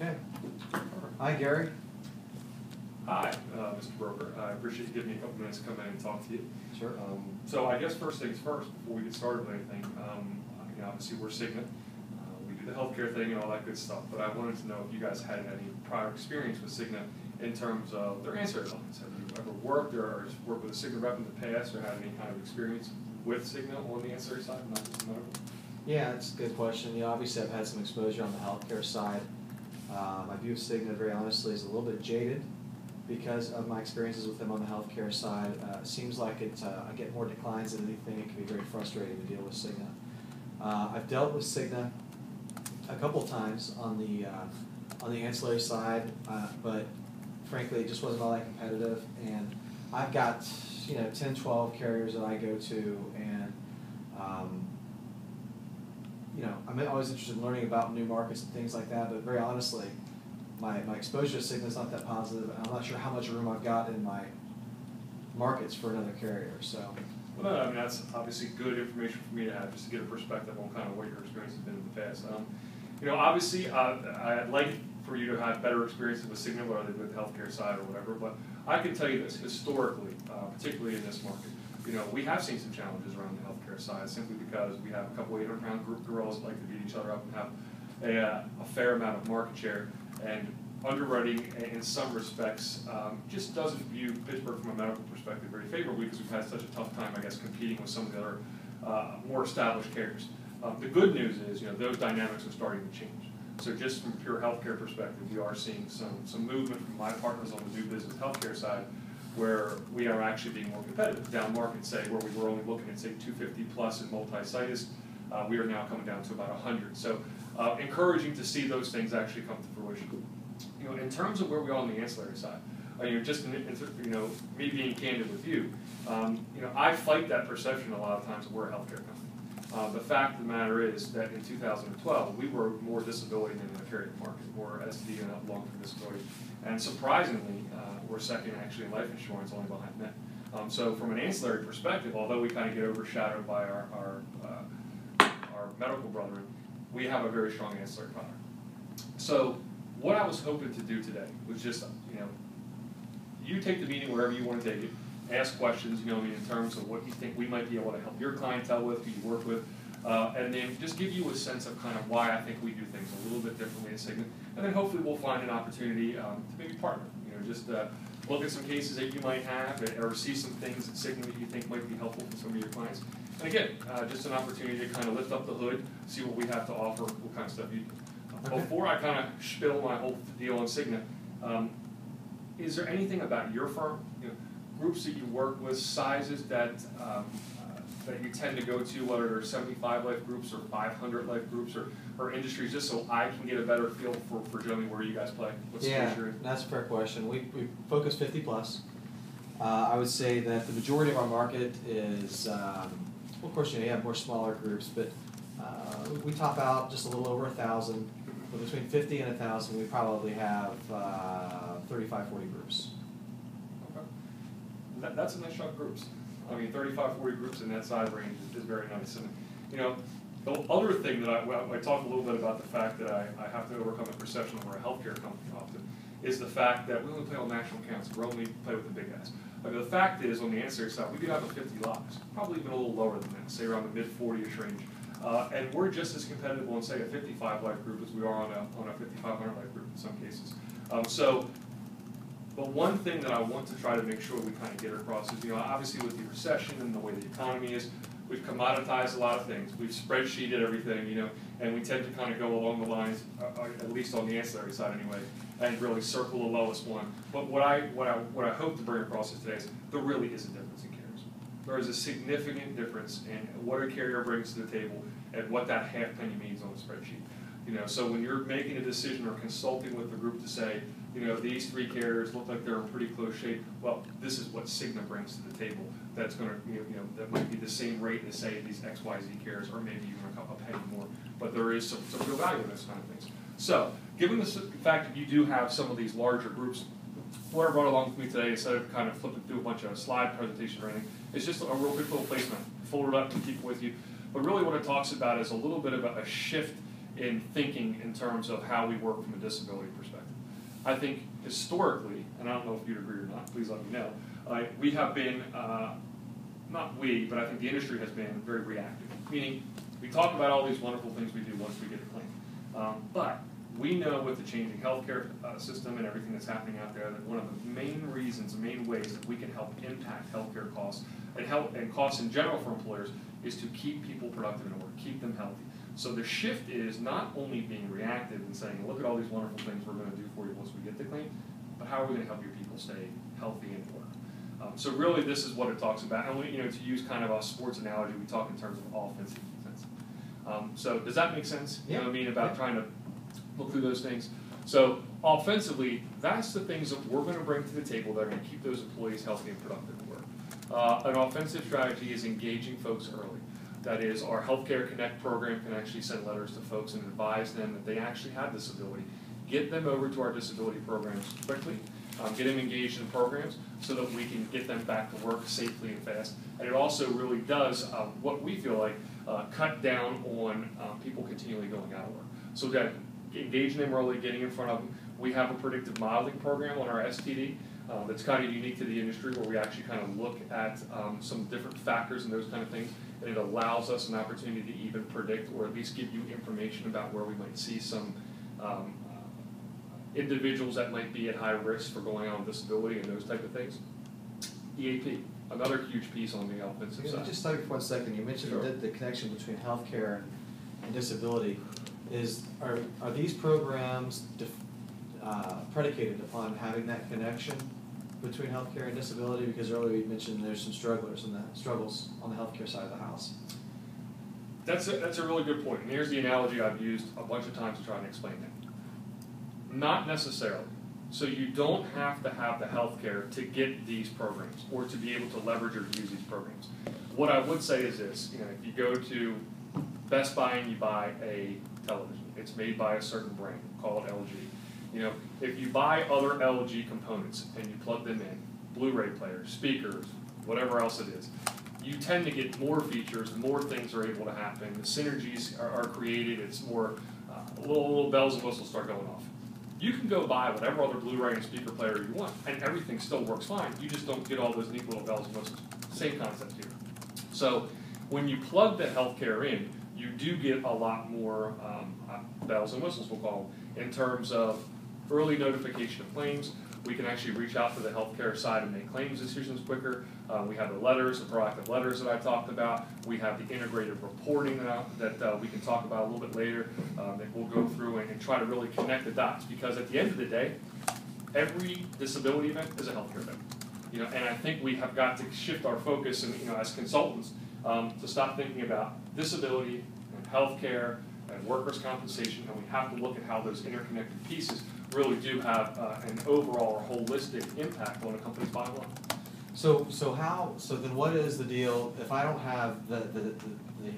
Okay. Hi, Gary. Hi, Mr. Broker. I appreciate you giving me a couple minutes to come in and talk to you. Sure. So I guess first things first, before we get started with anything, obviously we're Cigna. We do the healthcare thing and all that good stuff, but I wanted to know if you guys had any prior experience with Cigna in terms of their ancillary lines. Have you ever worked with a Cigna rep in the past or had any kind of experience with Cigna on the ancillary side, not just the medical? Yeah, that's a good question. Obviously I've had some exposure on the healthcare side. My view of Cigna, very honestly, is a little bit jaded because of my experiences with them on the healthcare side. It seems like I get more declines than anything. It can be very frustrating to deal with Cigna. I've dealt with Cigna a couple times on the ancillary side, but frankly, it just wasn't all that competitive. And I've got 10, 12 carriers that I go to, and I'm always interested in learning about new markets and things like that, but very honestly, my exposure to Cigna is not that positive, and I'm not sure how much room I've got in my markets for another carrier. So, well, no, I mean, that's obviously good information for me to have, just to get a perspective on kind of what your experience has been in the past. Obviously, I'd like for you to have better experiences with Cigna, whether with the healthcare side or whatever, but I can tell you this, historically, particularly in this market, we have seen some challenges around the healthcare side simply because we have a couple 800-pound group gorillas that like to beat each other up and have a fair amount of market share, and underwriting in some respects just doesn't view Pittsburgh from a medical perspective very favorably because we've had such a tough time, I guess, competing with some of the other more established carriers. The good news is, those dynamics are starting to change. So just from a pure healthcare perspective, we are seeing some movement from my partners on the new business healthcare side, where we are actually being more competitive. Down market, say, where we were only looking at, say, 250 plus in multi-situs, we are now coming down to about 100. So encouraging to see those things actually come to fruition. In terms of where we are on the ancillary side, just me being candid with you, I fight that perception a lot of times that we're a healthcare company. The fact of the matter is that in 2012, we were more disability than the carrier market, more STD and long-term disability. And surprisingly, we're second actually in life insurance, only behind Met. So from an ancillary perspective, although we kind of get overshadowed by our medical brethren, we have a very strong ancillary product. So what I was hoping to do today was just, you take the meeting wherever you want to take it, ask questions, in terms of what you think we might be able to help your clientele with, who you work with, and then just give you a sense of kind of why I think we do things a little bit differently at Cigna, and then hopefully we'll find an opportunity to maybe partner, just look at some cases that you might have, or see some things at Cigna that you think might be helpful for some of your clients. And again, just an opportunity to kind of lift up the hood, see what we have to offer, what kind of stuff you do. Okay. Before I kind of spill my whole deal on Cigna, is there anything about your firm, groups that you work with, sizes that you tend to go to, whether they're 75 life groups or 500 life groups or industries, just so I can get a better feel for generally where you guys play? Yeah, that's a fair question. We focus 50 plus. I would say that the majority of our market is, of course, you have more smaller groups, but we top out just a little over 1,000. But between 50 and 1,000, we probably have 35, 40 groups. Okay. That's a nice chunk of groups. 35, 40 groups in that size range is very nice. And, the other thing that I talk a little bit about the fact that I have to overcome the perception that we're a healthcare company often, is the fact that we only play on national accounts. We only play with the big guys. The fact is, on the ancillary side, we do have a 50 lives, probably even a little lower than that, say around the mid-40-ish range. And we're just as competitive on, say, a 55 life group as we are on a 5,500 life group in some cases. But one thing that I want to try to make sure we kind of get across is, obviously with the recession and the way the economy is, we've commoditized a lot of things. We've spreadsheeted everything, and we tend to kind of go along the lines, at least on the ancillary side anyway, and really circle the lowest one. But what I hope to bring across today is there really is a difference in carriers. There is a significant difference in what a carrier brings to the table and what that half penny means on the spreadsheet. So when you're making a decision or consulting with the group to say, these three carriers look like they're in pretty close shape, well, this is what Cigna brings to the table. That's going to, that might be the same rate as, say, these XYZ carriers, or maybe even a penny more. But there is some real value in those kind of things. So, given the fact that you do have some of these larger groups, what I brought along with me today, instead of kind of flipping through a bunch of slide presentations or anything, is just a real quick little placement. Fold it up and keep it with you. But really what it talks about is a little bit about a shift in thinking in terms of how we work from a disability perspective. I think historically, and I don't know if you'd agree or not, please let me know, we have been, not we, but I think the industry has been very reactive. Meaning, we talk about all these wonderful things we do once we get a claim. But we know with the changing healthcare system and everything that's happening out there that one of the main reasons, main ways that we can help impact healthcare costs and costs in general for employers is to keep people productive in work, keep them healthy. So the shift is not only being reactive and saying, look at all these wonderful things we're going to do for you once we get the claim, but how are we going to help your people stay healthy and work? So really, this is what it talks about. And we, to use kind of a sports analogy, we talk in terms of offense and defense. So does that make sense? Yeah. You know what I mean about trying to look through those things. So offensively, that's the things that we're going to bring to the table that are going to keep those employees healthy and productive at work. An offensive strategy is engaging folks early. That is, our Healthcare Connect program can actually send letters to folks and advise them that they actually have disability. Get them over to our disability programs quickly. Get them engaged in programs so that we can get them back to work safely and fast. And it also really does what we feel like cut down on people continually going out of work. So we've got to engage them early, getting in front of them. We have a predictive modeling program on our STD that's kind of unique to the industry where we actually kind of look at some different factors and those kind of things. And it allows us an opportunity to even predict or at least give you information about where we might see some individuals that might be at high risk for going on disability and those type of things. EAP, another huge piece on the offensive side. Just stop you for 1 second. You mentioned Sure. the connection between healthcare and disability. Are these programs predicated upon having that connection between healthcare and disability? Because earlier you mentioned there's some struggles on the healthcare side of the house. That's a really good point. And here's the analogy I've used a bunch of times to try and explain that. Not necessarily. So you don't have to have the healthcare to get these programs or to be able to leverage or use these programs. What I would say is this, if you go to Best Buy and you buy a television, it's made by a certain brand called LG. If you buy other LG components and you plug them in, Blu-ray players, speakers, whatever else it is, you tend to get more features, more things are able to happen, the synergies are created, it's more, little bells and whistles start going off. You can go buy whatever other Blu-ray and speaker player you want, and everything still works fine. You just don't get all those neat little bells and whistles. Same concept here. So when you plug the healthcare in, you do get a lot more bells and whistles, we'll call them, in terms of early notification of claims. We can actually reach out to the healthcare side and make claims decisions quicker. We have the letters, the proactive letters that I talked about. We have the integrated reporting that we can talk about a little bit later that we'll go through and try to really connect the dots, because at the end of the day, every disability event is a healthcare event. And I think we have got to shift our focus and as consultants to stop thinking about disability and healthcare and workers' compensation, and we have to look at how those interconnected pieces really do have an overall or holistic impact on a company's bottom line. So then what is the deal if I don't have the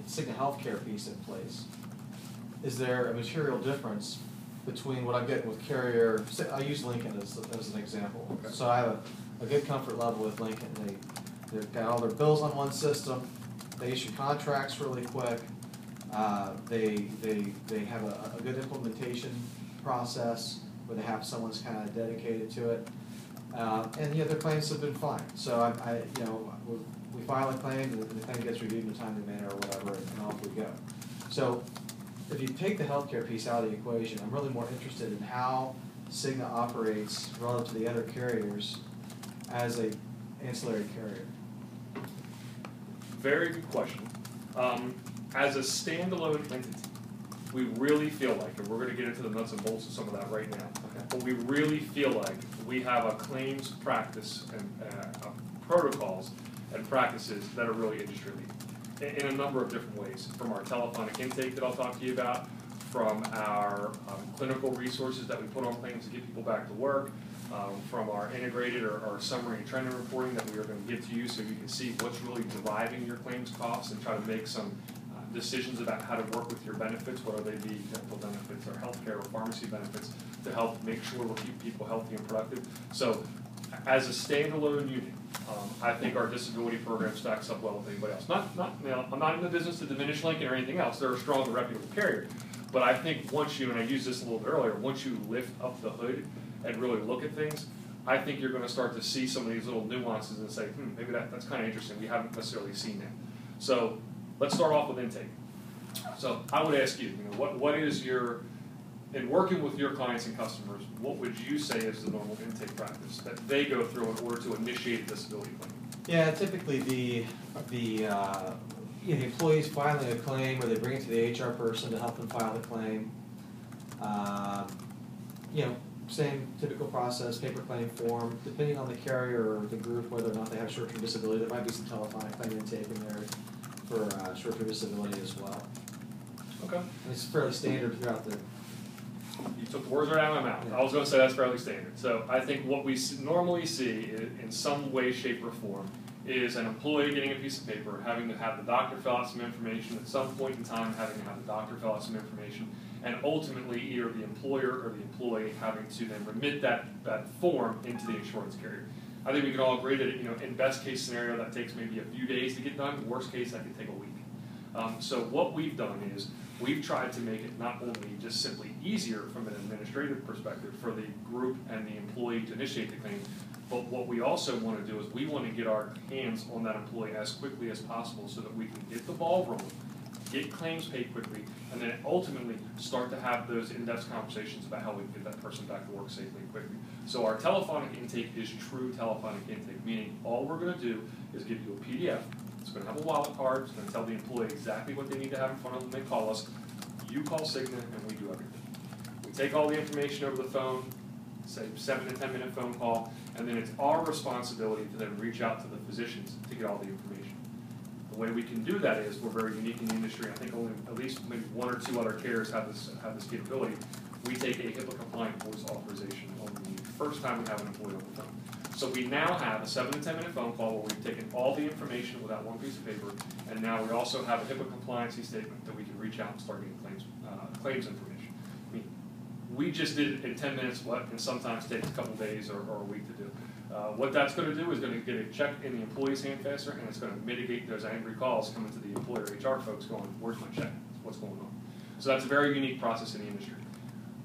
Cigna healthcare piece in place? Is there a material difference between what I'm getting with Carrier? I use Lincoln as an example. Okay. So I have a good comfort level with Lincoln. They've got all their bills on one system. They issue contracts really quick. They have a good implementation process where they have someone that's kind of dedicated to it, and their claims have been fine. So we file a claim, and the claim gets reviewed in a timely manner or whatever, and off we go. So if you take the healthcare piece out of the equation, I'm really more interested in how Cigna operates relative to the other carriers as a ancillary carrier. Very good question. As a standalone entity, we really feel like, and we're going to get into the nuts and bolts of some of that right now, but we really feel like we have a claims practice and protocols and practices that are really industry leading in a number of different ways, from our telephonic intake that I'll talk to you about, from our clinical resources that we put on claims to get people back to work, from our integrated or our summary and trending reporting that we are going to give to you so you can see what's really driving your claims costs and try to make some decisions about how to work with your benefits, whether they be dental benefits or healthcare or pharmacy benefits, to help make sure we'll keep people healthy and productive. So as a standalone unit, I think our disability program stacks up well with anybody else. I'm not in the business to diminish Lincoln or anything else. They're a strong and reputable carrier. But I think once you, and I used this a little bit earlier, once you lift up the hood and really look at things, I think you're going to start to see some of these little nuances and say, maybe that's kind of interesting. We haven't necessarily seen that. So let's start off with intake. So I would ask you, what is your, in working with your clients and customers, what would you say is the normal intake practice that they go through in order to initiate a disability claim? Yeah, typically the employee's filing a claim, or they bring it to the HR person to help them file the claim. Same typical process, paper claim form. Depending on the carrier or the group, whether or not they have short-term disability, there might be some telephonic claim intake in there for short-term disability as well. Okay. And it's fairly standard throughout the. You took the words right out of my mouth. Yeah. I was going to say that's fairly standard. So I think what we normally see in some way, shape, or form is an employee getting a piece of paper, having to have the doctor fill out some information, at some point in time having to have the doctor fill out some information, and ultimately either the employer or the employee having to then remit that form into the insurance carrier. I think we can all agree that in best case scenario that takes maybe a few days to get done. Worst case that could take a week. So what we've done is we've tried to make it not only just simply easier from an administrative perspective for the group and the employee to initiate the claim, but what we also want to do is we want to get our hands on that employee as quickly as possible so that we can get the ball rolling, get claims paid quickly, and then ultimately start to have those in-depth conversations about how we can get that person back to work safely and quickly. So our telephonic intake is true telephonic intake, meaning all we're going to do is give you a PDF. It's going to have a wallet card. It's going to tell the employee exactly what they need to have in front of them when they call us. You call Cigna, and we do everything. We take all the information over the phone, say 7 to 10 minute phone call, and then it's our responsibility to then reach out to the physicians to get all the information. The way we can do that is we're very unique in the industry. I think only at least maybe 1 or 2 other carriers have this capability. We take a HIPAA compliant voice authorization on the first time we have an employee on the phone. So we now have a 7 to 10 minute phone call where we've taken all the information without one piece of paper, and now we also have a HIPAA compliancy statement that we can reach out and start getting claims information. I mean, we just did it in 10 minutes, and sometimes takes a couple days or a week to do. What that's going to do is going to get a check in the employee's hand faster, and it's going to mitigate those angry calls coming to the employer HR folks going, where's my check? What's going on? So that's a very unique process in the industry.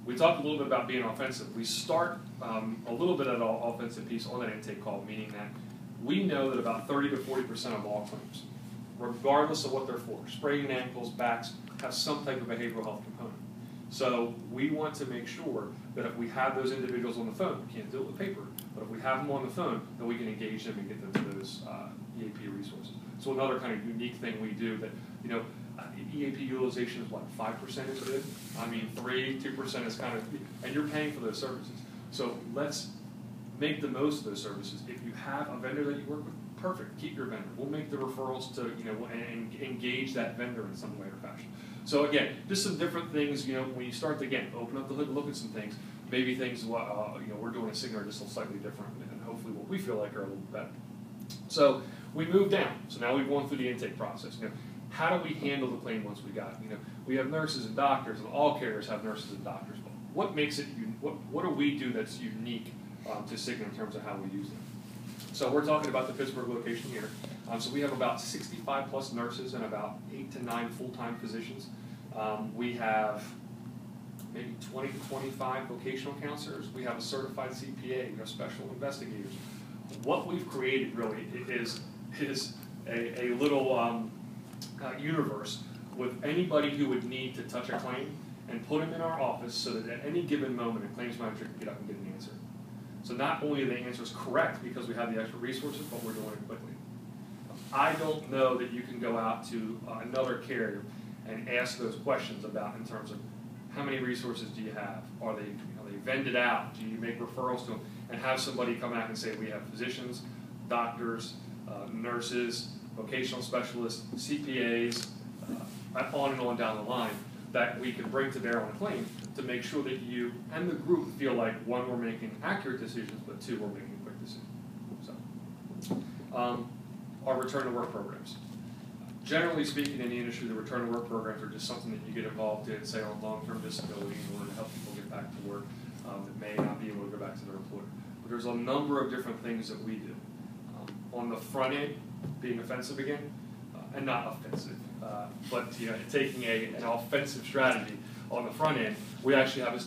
We talked a little bit about being offensive. We start a little bit of the offensive piece on that intake call, meaning that we know that about 30 to 40% of all claims, regardless of what they're for, spraining ankles, backs, have some type of behavioral health component. So we want to make sure that if we have those individuals on the phone, we can't do it with paper, but if we have them on the phone, then we can engage them and get them to those EAP resources. So another kind of unique thing we do that, EAP utilization is what, 5% is good? I mean, 2% is kind of, and you're paying for those services. So let's make the most of those services. If you have a vendor that you work with, perfect, keep your vendor. We'll make the referrals to, and engage that vendor in some way or fashion. So again, just some different things, when you start to, again, open up the hood and look at some things, maybe things, we're doing a Cigna are just slightly different, and hopefully what we feel like are a little better. So we move down. So now we've gone through the intake process. How do we handle the claim once we got it? We have nurses and doctors, and all carriers have nurses and doctors. But what makes it, what do we do that's unique to Cigna in terms of how we use them? So we're talking about the Pittsburgh location here. So we have about 65 plus nurses and about 8 to 9 full-time physicians. We have maybe 20 to 25 vocational counselors. We have a certified CPA. We have special investigators. What we've created really is a little universe with anybody who would need to touch a claim and put them in our office so that at any given moment a claims manager can get up and get an answer. So not only are the answers correct because we have the extra resources, but we're doing it quickly. I don't know that you can go out to another carrier and ask those questions about in terms of how many resources do you have? Are they vended out? Do you make referrals to them? And have somebody come out and say we have physicians, doctors, nurses, vocational specialists, CPAs, on and on down the line that we can bring to bear on a claim to make sure that you and the group feel like, 1, we're making accurate decisions, but 2, we're making quick decisions. So, our return to work programs. Generally speaking in the industry, the return to work programs are just something that you get involved in, say on long-term disability in order to help people get back to work that may not be able to go back to their employer. But there's a number of different things that we do. On the front end, being offensive again, and not offensive, but taking an offensive strategy. on the front end. We actually have a